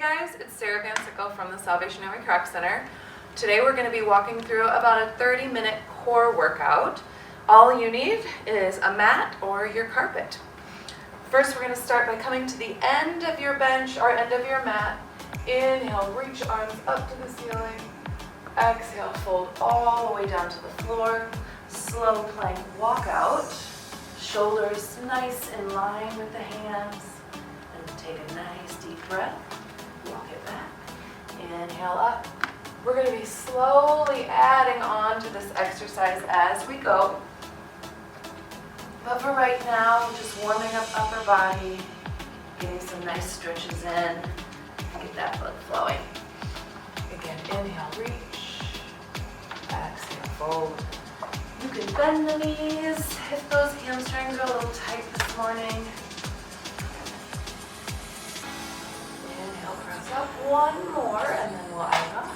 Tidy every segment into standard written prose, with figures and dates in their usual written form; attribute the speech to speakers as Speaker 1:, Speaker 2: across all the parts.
Speaker 1: guys, it's Sarah Van from the Salvation Army Crack Center. Today we're going to be walking through about a 30-minute core workout. All you need is a mat or your carpet. First, we're going to start by coming to the end of your bench or end of your mat. Inhale, reach arms up to the ceiling. Exhale, fold all the way down to the floor. Slow plank walk out. Shoulders nice in line with the hands. And take a nice deep breath. Walk it back. Inhale up. We're going to be slowly adding on to this exercise as we go. But for right now, just warming up upper body, getting some nice stretches in, get that blood flowing. Again, inhale, reach. Exhale, fold. You can bend the knees if those hamstrings are a little tight this morning. Inhale, press up. One more, and then we'll add on.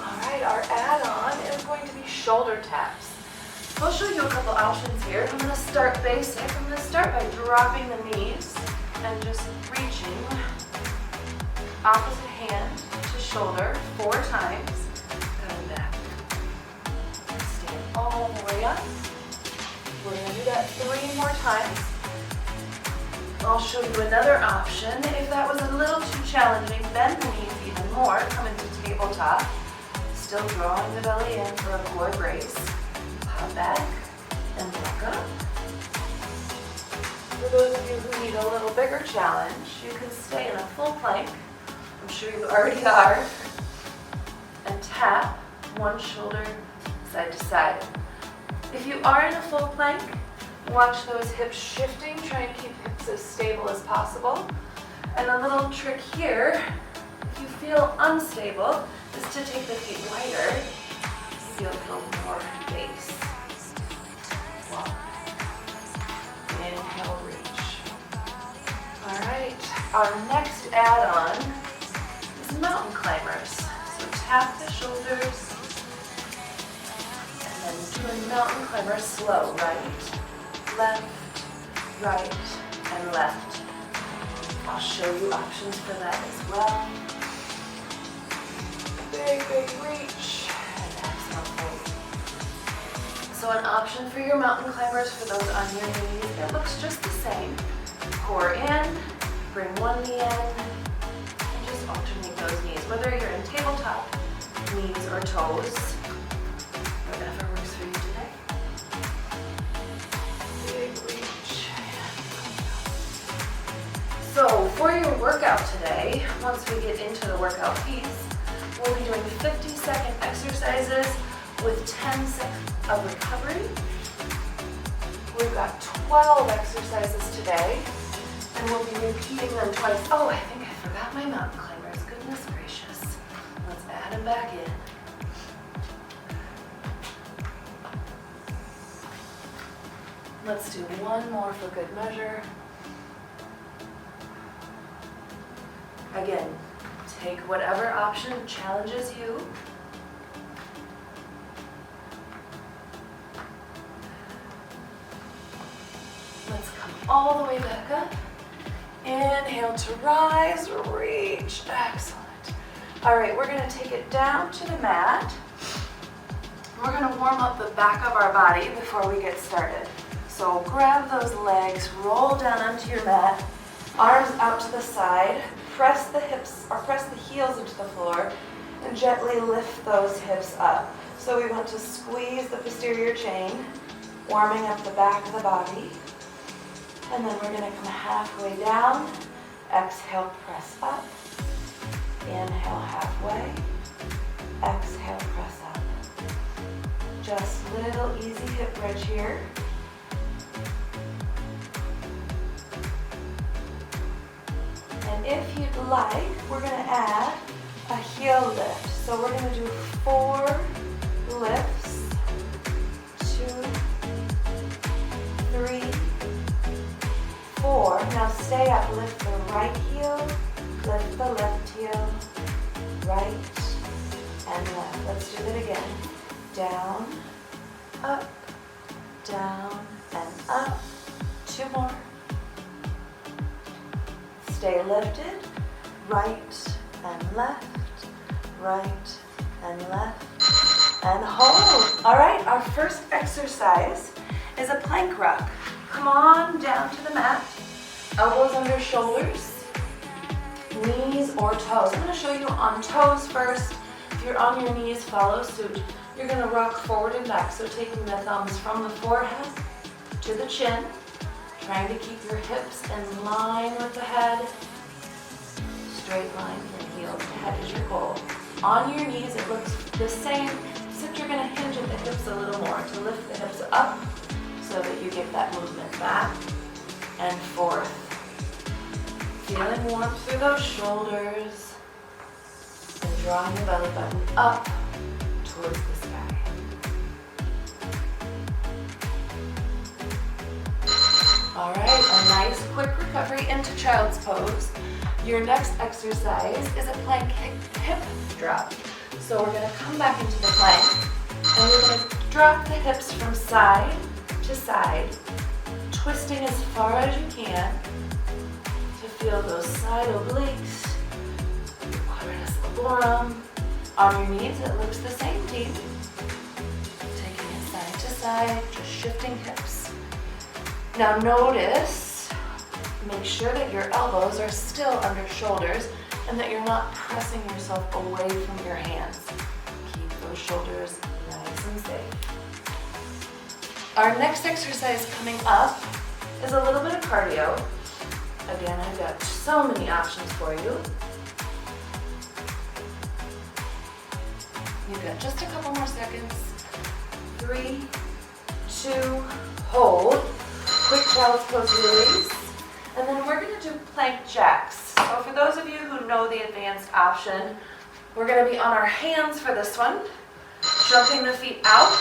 Speaker 1: Alright, our add-on is going to be shoulder taps. So I'll show you a couple options here. I'm going to start basic. I'm going to start by dropping the knees and just reaching opposite hand to shoulder 4 times. Coming back. Stand all the way up. We're going to do that 3 more times. I'll show you another option. If that was a little too challenging, bend the knees even more. Come into tabletop. Still drawing the belly in for a core brace. Pop back and walk up. For those of you who need a little bigger challenge, you can stay in a full plank. I'm sure you already are. And tap one shoulder side to side. If you are in a full plank, watch those hips shifting. Try and keep hips as stable as possible. And a little trick here, if you feel unstable, is to take the feet wider. You'll feel more base. Walk. Inhale, reach. All right, our next add-on is mountain climbers. So tap the shoulders and then do a mountain climber slow. Right, left, right, and left. I'll show you options for that as well. Big, big reach. And exhale, fold. So an option for your mountain climbers, for those on your knees, it looks just the same. Core in, bring one knee in, and just alternate those knees. Whether you're in tabletop, knees, or toes, whatever works for you today. Big reach. So for your workout today, once we get into the workout piece, we'll be doing 50-second exercises with 10 seconds of recovery. We've got 12 exercises today, and we'll be repeating them twice. Oh, I think I forgot my mountain climbers. Goodness gracious. Let's add them back in. Let's do one more for good measure. Again, take whatever option challenges you. Let's come all the way back up. Inhale to rise, reach. Excellent. All right, we're going to take it down to the mat. We're going to warm up the back of our body before we get started. So grab those legs, roll down onto your mat, arms out to the side. Press the hips or press the heels into the floor and gently lift those hips up. So we want to squeeze the posterior chain, warming up the back of the body. And then we're going to come halfway down. Exhale, press up. Inhale, halfway. Exhale, press up. Just little easy hip bridge here. And if you'd like, we're going to add a heel lift. So we're going to do 4 lifts. 2, 3, 4. Now stay up. Lift the right heel, lift the left heel, right and left. Let's do that again. Down, up, down, and up. 2 more. Stay lifted. Right and left, right and left, and hold. All right, our first exercise is a plank rock. Come on down to the mat. Elbows under shoulders, knees or toes. I'm going to show you on toes first. If you're on your knees, follow suit. You're going to rock forward and back, so taking the thumbs from the forehead to the chin, trying to keep your hips in line with the head. Straight line from heel to head is your goal. On your knees, it looks the same, except you're going to hinge at the hips a little more to lift the hips up so that you get that movement back and forth. Feeling warmth through those shoulders and drawing the belly button up towards the sky. All right, a nice quick recovery into child's pose. Your next exercise is a plank hip drop. So we're going to come back into the plank and we're going to drop the hips from side to side, twisting as far as you can to feel those side obliques, quadratus laborum. On your knees, it looks the same, team. Taking it side to side, just shifting hips. Now notice, make sure that your elbows are still under shoulders and that you're not pressing yourself away from your hands. Keep those shoulders nice and safe. Our next exercise coming up is a little bit of cardio. Again, I've got so many options for you. You've got just a couple more seconds. 3, 2, hold. Quick child's pose release. And then we're going to do plank jacks. So for those of you who know the advanced option, we're going to be on our hands for this one, jumping the feet out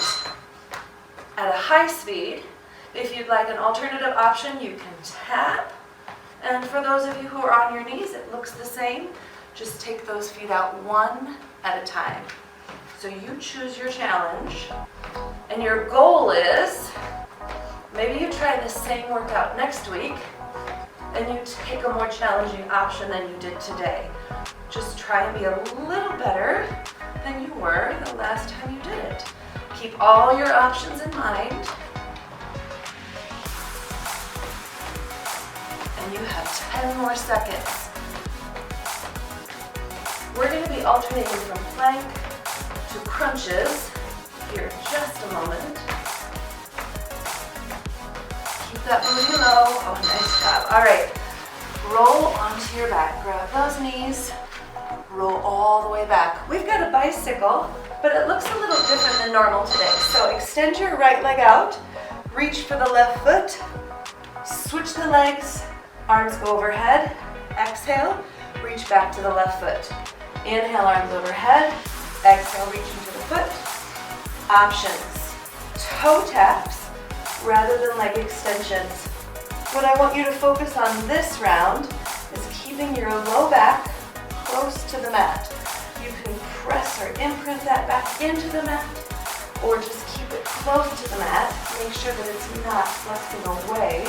Speaker 1: at a high speed. If you'd like an alternative option, you can tap. And for those of you who are on your knees, it looks the same. Just take those feet out one at a time. So you choose your challenge. And your goal is, maybe you try the same workout next week, and you take a more challenging option than you did today. Just try and be a little better than you were the last time you did it. Keep all your options in mind. And you have 10 more seconds. We're going to be alternating from plank to crunches here in just a moment. Keep that booty low. Oh, nice job. All right. Roll onto your back. Grab those knees. Roll all the way back. We've got a bicycle, but it looks a little different than normal today. So extend your right leg out. Reach for the left foot. Switch the legs. Arms go overhead. Exhale. Reach back to the left foot. Inhale, arms overhead. Exhale, reach into the foot. Options. Toe taps rather than leg extensions. What I want you to focus on this round is keeping your low back close to the mat. You can press or imprint that back into the mat, or just keep it close to the mat. Make sure that it's not flexing away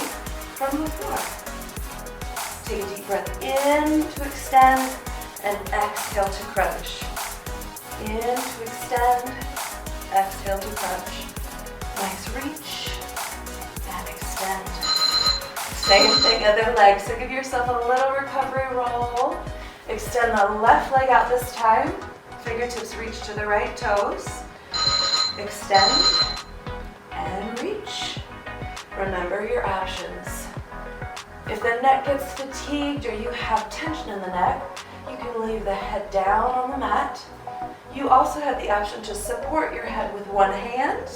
Speaker 1: from the floor. Take a deep breath in to extend, and exhale to crunch. In to extend, exhale to crunch. Nice reach, and extend. Same thing, other leg. So give yourself a little recovery roll. Extend the left leg out this time. Fingertips reach to the right toes. Extend and reach. Remember your options. If the neck gets fatigued or you have tension in the neck, you can leave the head down on the mat. You also have the option to support your head with one hand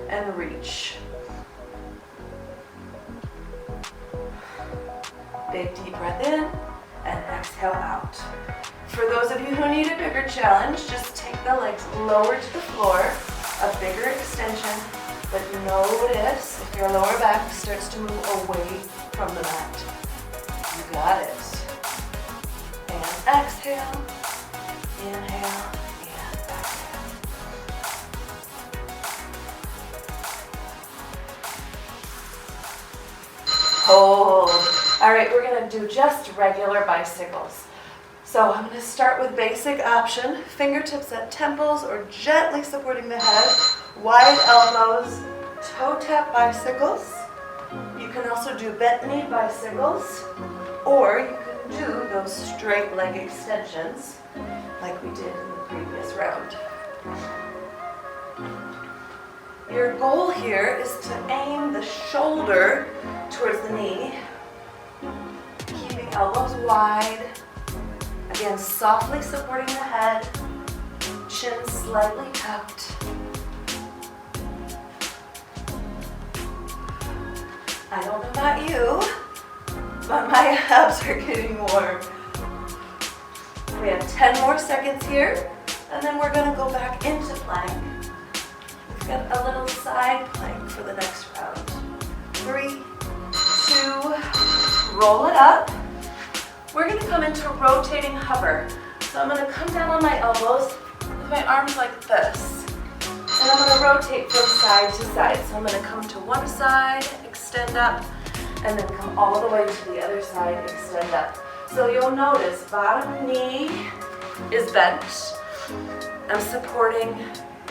Speaker 1: and reach. Big deep breath in and exhale out. For those of you who need a bigger challenge, just take the legs lower to the floor, a bigger extension, but notice if your lower back starts to move away from the mat. You got it. And exhale, inhale, and exhale. hold. All right, we're gonna do just regular bicycles. So I'm gonna start with basic option, fingertips at temples or gently supporting the head, wide elbows, toe tap bicycles. You can also do bent knee bicycles, or you can do those straight leg extensions like we did in the previous round. Your goal here is to aim the shoulder towards the knee, keeping elbows wide. Again, softly supporting the head, chin slightly tucked. I don't know about you, but my abs are getting warm. We have 10 more seconds here, and then we're gonna go back into plank. We've got a little side plank for the next round. 3, 2, roll it up. We're gonna come into rotating hover. So I'm gonna come down on my elbows with my arms like this. And I'm gonna rotate from side to side. So I'm gonna come to one side, extend up, and then come all the way to the other side, extend up. So you'll notice bottom knee is bent. I'm supporting,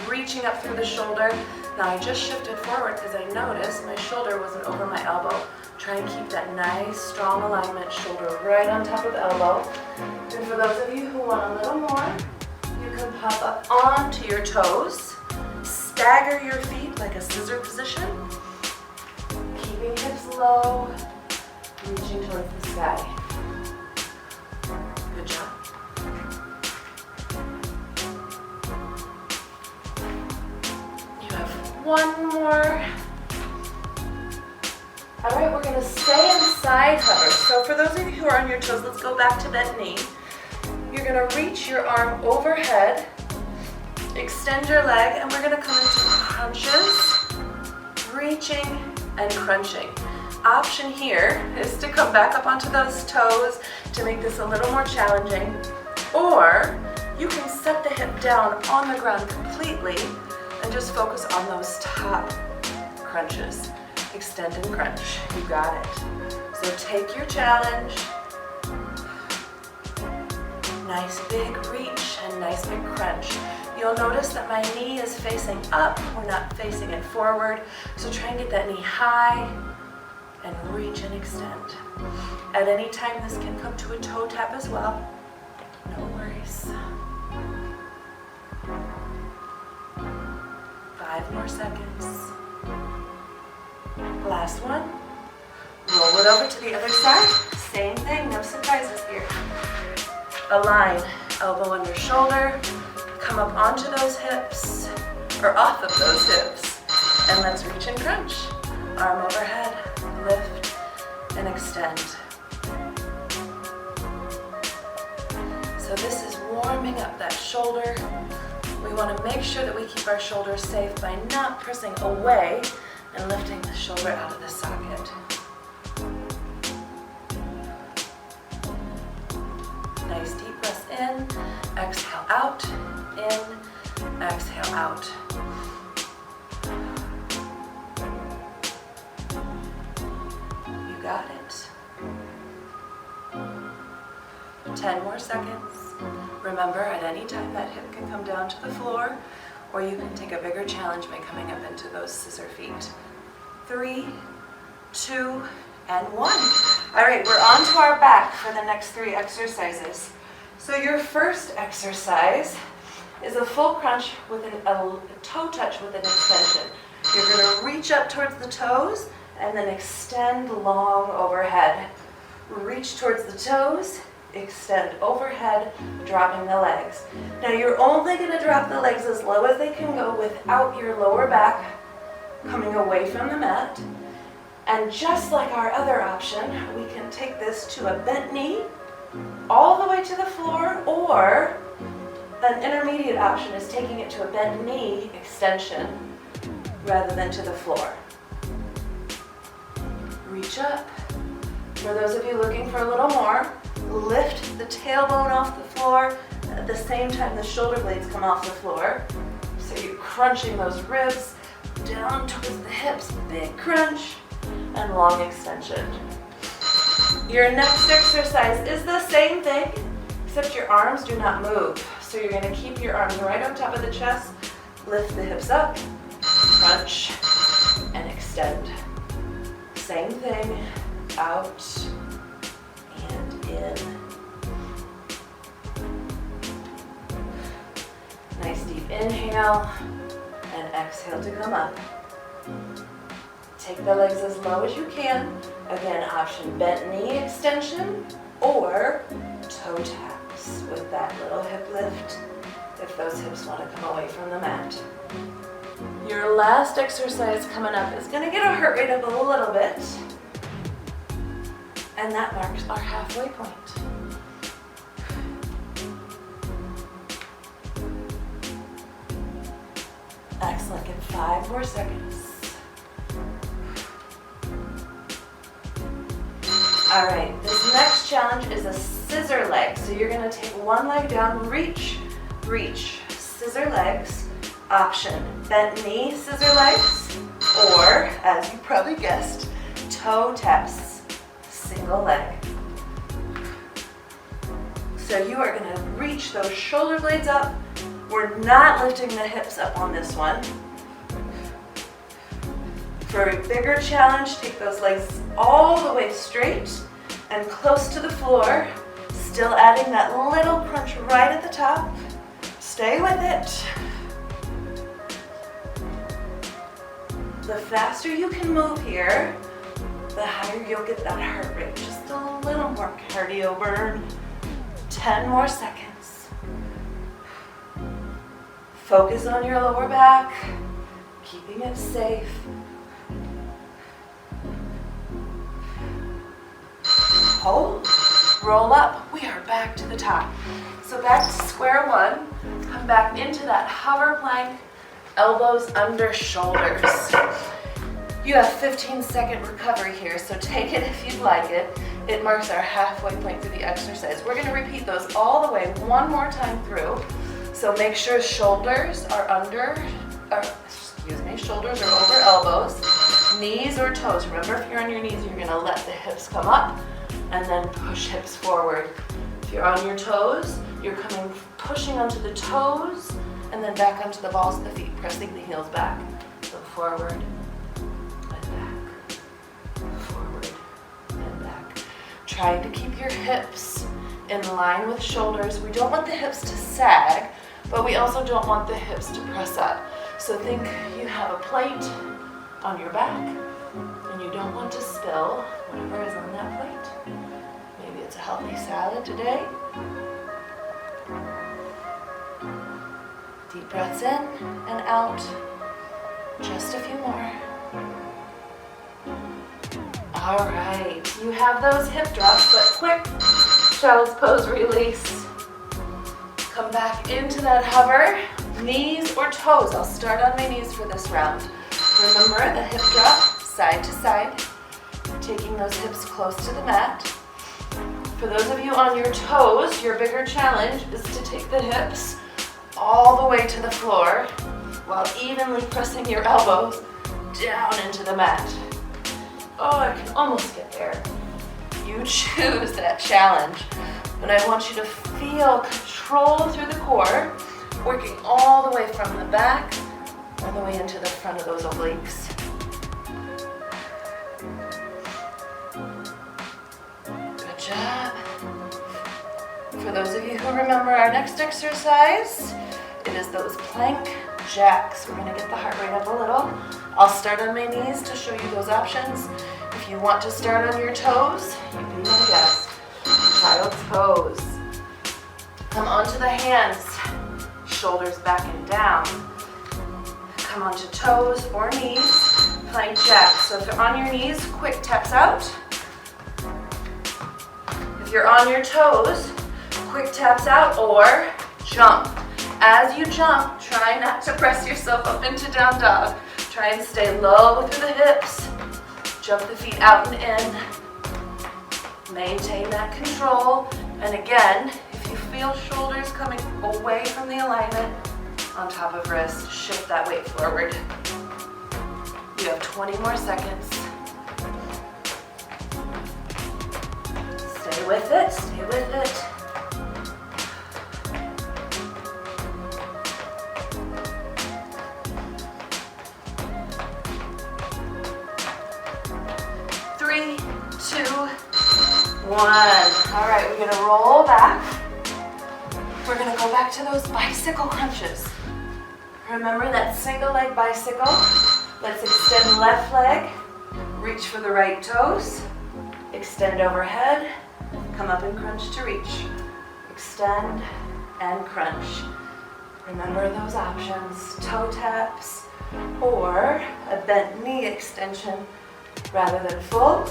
Speaker 1: reaching up through the shoulder. Now I just shifted forward because I noticed my shoulder wasn't over my elbow. Try and keep that nice, strong alignment, shoulder right on top of elbow. And for those of you who want a little more, you can pop up onto your toes, stagger your feet like a scissor position, keeping hips low, reaching towards the sky. Good job. You have one more. All right, we're gonna stay in side hover. So for those of you who are on your toes, let's go back to bent knee. You're gonna reach your arm overhead, extend your leg, and we're gonna come into crunches, reaching and crunching. Option here is to come back up onto those toes to make this a little more challenging, or you can set the hip down on the ground completely and just focus on those top crunches. Extend and crunch. You got it. So take your challenge. Nice big reach and nice big crunch. You'll notice that my knee is facing up. We're not facing it forward. So try and get that knee high and reach and extend. At any time, this can come to a toe tap as well. No worries. 5 more seconds. Last one. Roll it over to the other side. Same thing, no surprises here. Align, elbow under shoulder. Come up onto those hips, or off of those hips. And let's reach and crunch. Arm overhead, lift and extend. So this is warming up that shoulder. We want to make sure that we keep our shoulders safe by not pressing away and lifting the shoulder out of the socket. Nice deep breath in, exhale out, in, exhale out. You got it. 10 more seconds. Remember, at any time that hip can come down to the floor, or you can take a bigger challenge by coming up into those scissor feet. 3, 2, and 1. All right, we're on to our back for the next 3 exercises. So your first exercise is a full crunch with a toe touch with an extension. You're going to reach up towards the toes and then extend long overhead. Reach towards the toes, extend overhead, dropping the legs. Now you're only going to drop the legs as low as they can go without your lower back coming away from the mat. And just like our other option, we can take this to a bent knee all the way to the floor, or an intermediate option is taking it to a bent knee extension rather than to the floor. Reach up. For those of you looking for a little more, lift the tailbone off the floor. At the same time, the shoulder blades come off the floor. So you're crunching those ribs down towards the hips. Big crunch. and long extension. Your next exercise is the same thing, except your arms do not move. So you're going to keep your arms right on top of the chest, lift the hips up, crunch, and extend. Same thing, out and in. Nice deep inhale and exhale to come up. Take the legs as low as you can. Again, option bent knee extension or toe taps with that little hip lift if those hips want to come away from the mat. Your last exercise coming up is going to get our heart rate up a little bit, and that marks our halfway point. Excellent, give 5 more seconds. All right, this next challenge is a scissor leg. So you're gonna take one leg down, reach, reach, scissor legs. Option, bent knee, scissor legs, or, as you probably guessed, toe taps, single leg. So you are gonna reach those shoulder blades up. We're not lifting the hips up on this one. For a bigger challenge, take those legs all the way straight and close to the floor, still adding that little crunch right at the top. Stay with it. The faster you can move here, the higher you'll get that heart rate. Just a little more cardio burn. 10 more seconds. Focus on your lower back, keeping it safe. Hold, roll up. We are back to the top. So back to square one. Come back into that hover plank, elbows under shoulders. You have 15-second recovery here, so take it if you'd like it. It marks our halfway point through the exercise. We're gonna repeat those all the way one more time through. So make sure shoulders are shoulders are over elbows, knees or toes. Remember, if you're on your knees, you're gonna let the hips come up and then push hips forward. If you're on your toes, you're pushing onto the toes and then back onto the balls of the feet, pressing the heels back. So forward and back, forward and back. Trying to keep your hips in line with shoulders. We don't want the hips to sag, but we also don't want the hips to press up. So think you have a plate on your back and you don't want to spill whatever is on that plate. Maybe it's a healthy salad today. Deep breaths in and out. Just a few more. All right, you have those hip drops, but quick child's pose release. Come back into that hover, knees or toes. I'll start on my knees for this round. Remember the hip drop, side to side, taking those hips close to the mat. For those of you on your toes, your bigger challenge is to take the hips all the way to the floor while evenly pressing your elbows down into the mat. Oh, I can almost get there. You choose that challenge, but I want you to feel control through the core, working all the way from the back, all the way into the front of those obliques. Good job. For those of you who remember our next exercise, it is those plank jacks. We're gonna get the heart rate up a little. I'll start on my knees to show you those options. If you want to start on your toes, you can be my guest. Child's pose. Come onto the hands, shoulders back and down. Come onto toes or knees, plank jack. So if you're on your knees, quick taps out. If you're on your toes, quick taps out or jump. As you jump, try not to press yourself up into down dog. Try and stay low through the hips. Jump the feet out and in. Maintain that control. And again, if you feel shoulders coming away from the alignment, on top of wrist, shift that weight forward. You have 20 more seconds. with it, stay with it. Three, two, one. All right, we're gonna roll back. We're gonna go back to those bicycle crunches. Remember that single leg bicycle? Let's extend left leg, reach for the right toes, extend overhead, come up and crunch to reach. Extend and crunch. Remember those options, toe taps or a bent knee extension rather than full.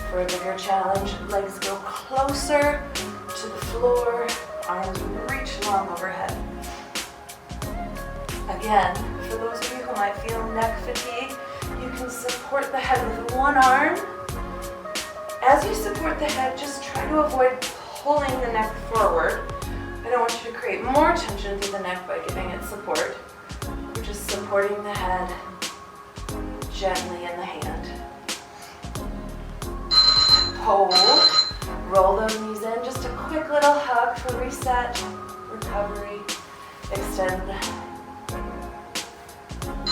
Speaker 1: For a bigger challenge, legs go closer to the floor, arms reach long overhead. Again, for those of you who might feel neck fatigue, you can support the head with one arm. As you support the head, just try to avoid pulling the neck forward. I don't want you to create more tension through the neck by giving it support. We're just supporting the head gently in the hand. Hold, roll those knees in, just a quick little hug for reset, recovery, extend.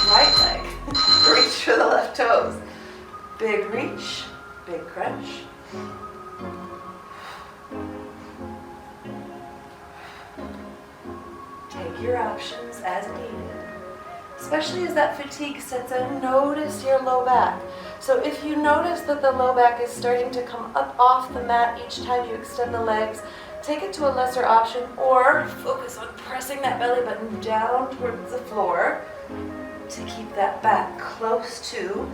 Speaker 1: Right leg, reach for the left toes. Big reach, big crunch. Take your options as needed. Especially as that fatigue sets in, notice your low back. So if you notice that the low back is starting to come up off the mat each time you extend the legs, take it to a lesser option or focus on pressing that belly button down towards the floor to keep that back close to,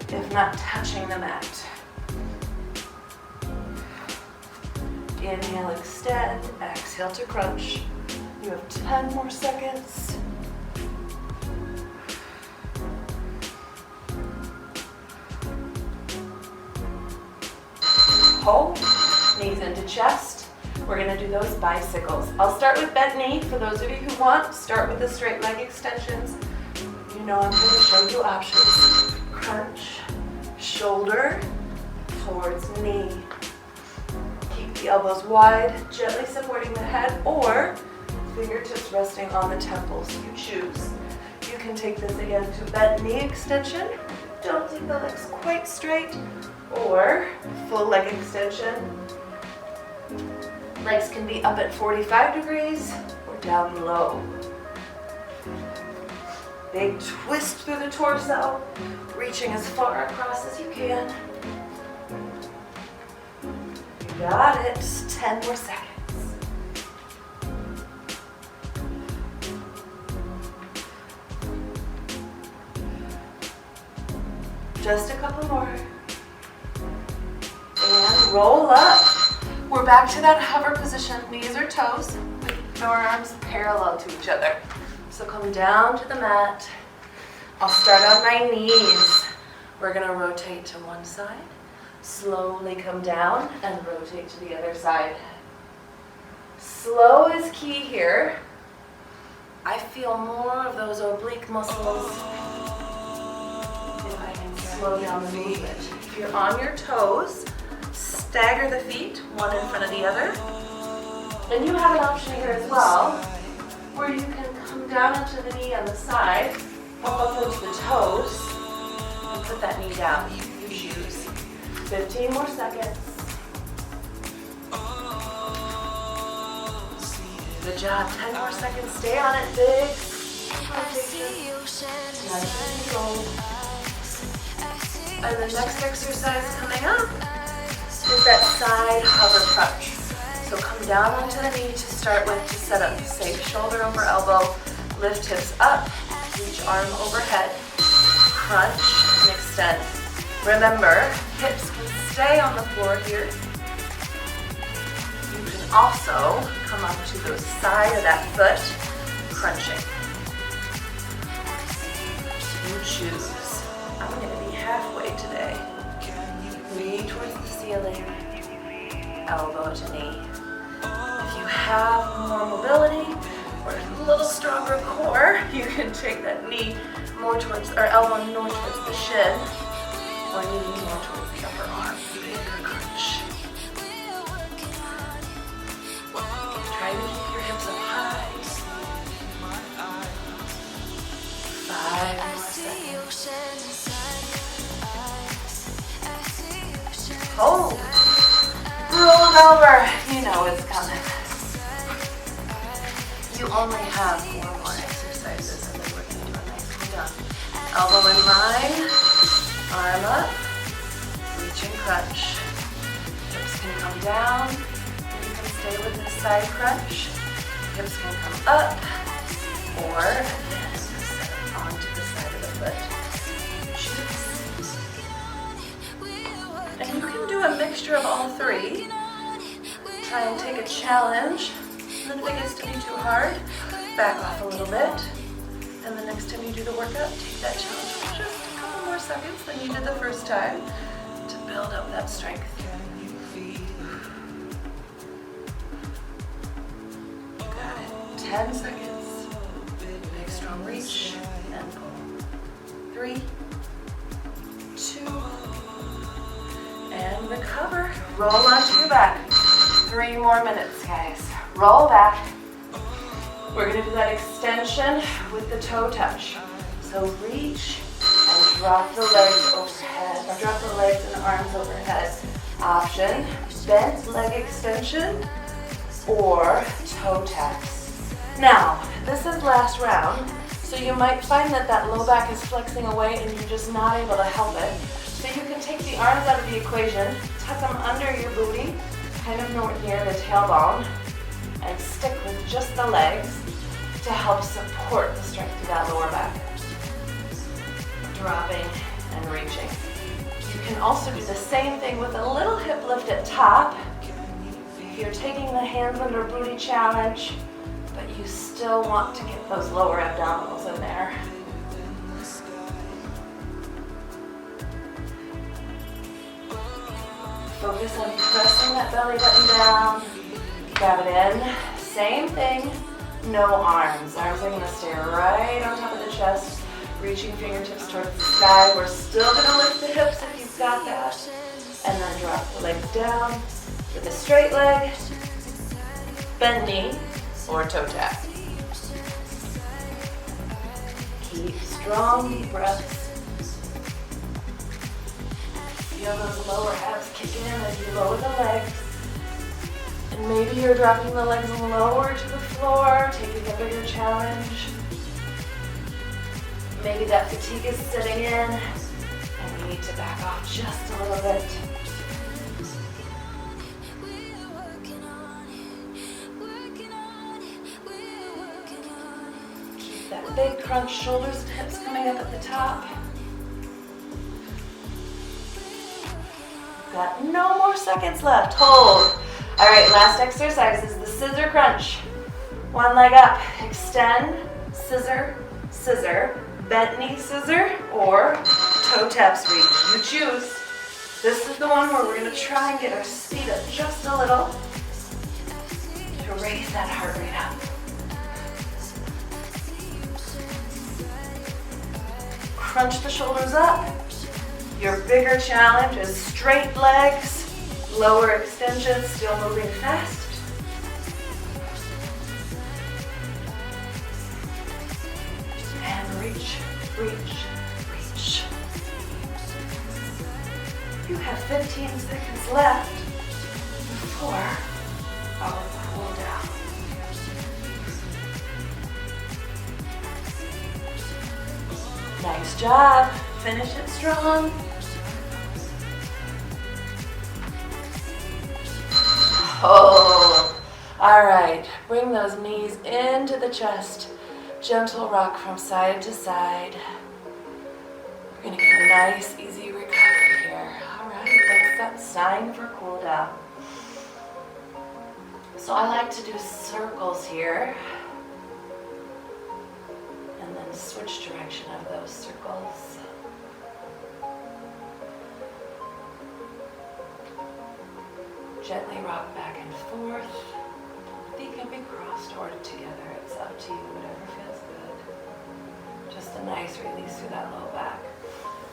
Speaker 1: if not touching the mat. Inhale, extend, exhale to crunch. You have 10 more seconds. Hold, knees into chest. We're gonna do those bicycles. I'll start with bent knee. For those of you who want, start with the straight leg extensions. You know I'm gonna show you options. Crunch, shoulder towards knee. Keep the elbows wide, gently supporting the head, or fingertips resting on the temples. You choose. You can take this again to bent knee extension. Don't take the legs quite straight, or full leg extension. Legs can be up at 45 degrees or down low. Big twist through the torso, reaching as far across as you can. You got it. 10 more seconds. Just a couple more. And roll up. We're back to that hover position, knees or toes, with our arms parallel to each other. So come down to the mat. I'll start on my knees. We're gonna rotate to one side, slowly come down and rotate to the other side. Slow is key here. I feel more of those oblique muscles if I can slow down the movement. If you're on your toes, stagger the feet, one in front of the other. And you have an option here as well, where you can come down into the knee on the side, up into the toes, and put that knee down. You choose. 15 more seconds. Good job. 10 more seconds. Stay on it. Big rotation. Nice and controlled. And the next exercise coming up is that side hover crunch. So come down onto the knee to start with to set up. Safe shoulder over elbow. Lift hips up. Reach arm overhead. Crunch and extend. Remember, hips can stay on the floor here. You can also come up to the side of that foot, crunching. You choose. I'm going to be halfway today. Knee towards the ceiling, elbow to knee. If you have more mobility or a little stronger core, you can take that knee more towards, or elbow more towards the shin, or knee more towards the upper arm. Bigger crunch. hold, roll it over. You know it's coming. You only have 4 more exercises, and then we're going to do a nice cool down. Elbow in line, arm up, reach and crunch. Hips can come down, you can stay with this side crunch. Hips can come up, or again, set onto the side of the foot. And you can do a mixture of all 3. Try and take a challenge. And then if it gets to be too hard, back off a little bit. And the next time you do the workout, take that challenge for just a couple more seconds than you did the first time to build up that strength. Got it. 10 seconds. Big strong reach and pull. 3, 2, and recover. Roll onto your back. 3 more minutes, guys. Roll back. We're going to do that extension with the toe touch. So reach and drop the legs overhead, or drop the legs and arms overhead. Option, bent leg extension or toe taps. Now, this is last round, so you might find that that low back is flexing away and you're just not able to help it. So you can take the arms out of the equation, tuck them under your booty, kind of near the tailbone, and stick with just the legs to help support the strength of that lower back. Dropping and reaching. You can also do the same thing with a little hip lift at top. If you're taking the hands under booty challenge, but you still want to get those lower abdominals in there. Focus on pressing that belly button down. Grab it in. Same thing, no arms. Arms are going to stay right on top of the chest, reaching fingertips towards the sky. We're still going to lift the hips if you've got that. And then drop the legs down with a straight leg, bend knee, or toe tap. Keep strong deep breaths. Feel those lower abs kick in as you lower the legs. And maybe you're dropping the legs lower to the floor, taking a bigger challenge. Maybe that fatigue is setting in and you need to back off just a little bit. Keep that big crunch, shoulders and hips coming up at the top. Got no more seconds left. Hold. All right, last exercise is the scissor crunch. One leg up, extend, scissor, scissor, bent knee scissor, or toe taps reach. You choose. This is the one where we're going to try and get our speed up just a little to raise that heart rate up. Crunch the shoulders up. Your bigger challenge is straight legs, lower extension, still moving fast. And reach, reach, reach. You have 15 seconds left before our cool down. Nice job. Finish it strong. Oh, all right. Bring those knees into the chest. Gentle rock from side to side. We're going to get a nice, easy recovery here. All right, that's that sign for cool down. So I like to do circles here. And then switch direction of those circles. Gently rock back and forth. They can be crossed or together. It's up to you, whatever feels good. Just a nice release through that low back.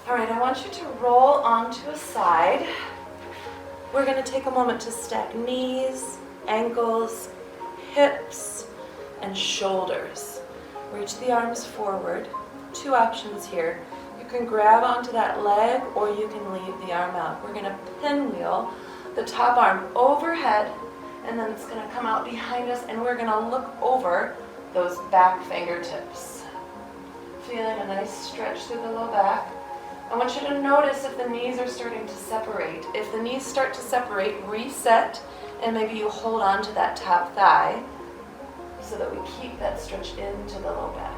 Speaker 1: All right, I want you to roll onto a side. We're going to take a moment to stack knees, ankles, hips, and shoulders. Reach the arms forward. 2 options here. You You can grab onto that leg or you can leave the arm out. We're gonna pinwheel the top arm overhead, and then it's gonna come out behind us, and we're gonna look over those back fingertips. Feeling a nice stretch through the low back. I want you to notice if the knees are starting to separate. If the knees start to separate, reset, and maybe you hold on to that top thigh so that we keep that stretch into the low back.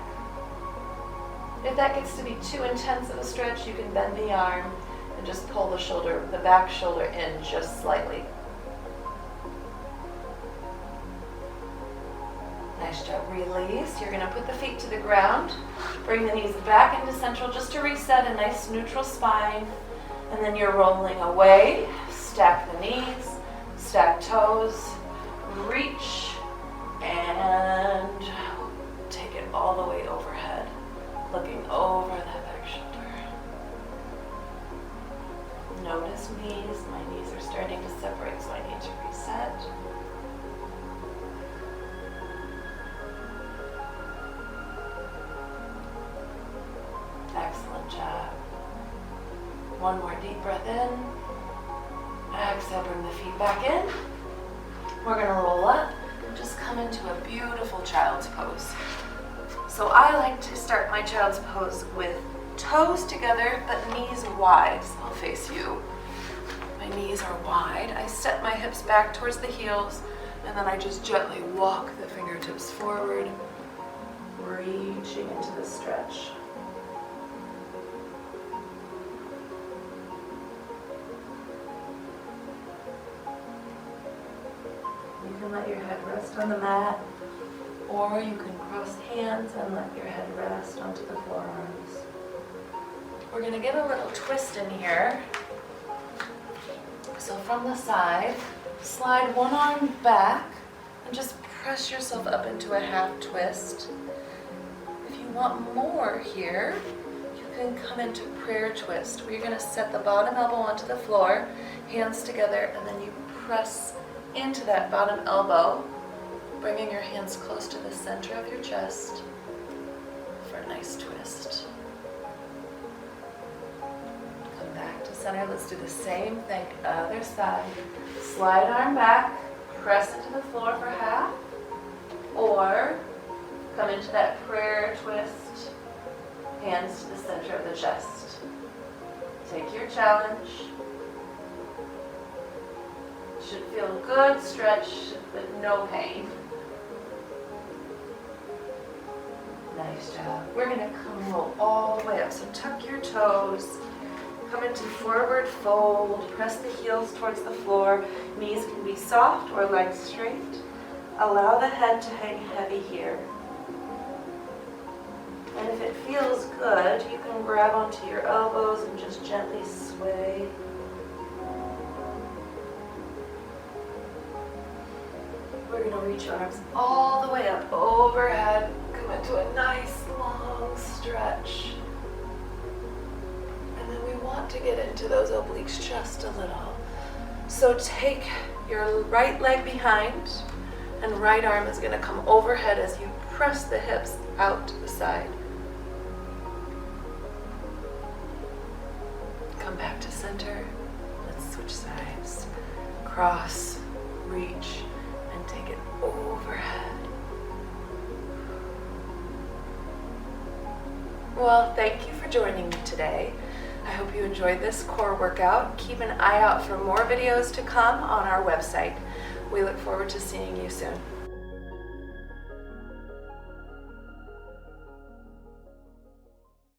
Speaker 1: If that gets to be too intense of a stretch, you can bend the arm and just pull the shoulder, the back shoulder in just slightly. Nice job. Release. You're going to put the feet to the ground. Bring the knees back into central just to reset a nice neutral spine. And then you're rolling away. Stack the knees, stack toes, reach, and take it all the way overhead. Looking over that back shoulder. Notice knees. My knees are starting to separate, so I need to reset. Excellent job. One more deep breath in. Exhale, bring the feet back in. We're going to roll up and just come into a beautiful child's pose. So I like to start my child's pose with toes together but knees wide. So I'll face you. My knees are wide. I step my hips back towards the heels, and then I just gently walk the fingertips forward, reaching into the stretch. You can let your head rest on the mat, or you can cross hands and let your head rest onto the forearms. We're going to get a little twist in here. So from the side, slide one arm back and just press yourself up into a half twist. If you want more here, you can come into prayer twist, where you're going to set the bottom elbow onto the floor, hands together, and then you press into that bottom elbow, bringing your hands close to the center of your chest for a nice twist. Come back to center. Let's do the same thing, other side. Slide arm back, press into the floor for half, or come into that prayer twist, hands to the center of the chest. Take your challenge. Should feel good stretch, but no pain. Nice job. We're going to come roll all the way up. So tuck your toes, come into forward fold, press the heels towards the floor. Knees can be soft or legs straight. Allow the head to hang heavy here. And if it feels good, you can grab onto your elbows and just gently sway. We're going to reach our arms all the way up overhead. Come into a nice long stretch. And then we want to get into those obliques just a little. So take your right leg behind, and right arm is going to come overhead as you press the hips out to the side. Come back to center. Let's switch sides. Cross, reach, and take it overhead. Well, thank you for joining me today. I hope you enjoyed this core workout. Keep an eye out for more videos to come on our website. We look forward to seeing you soon.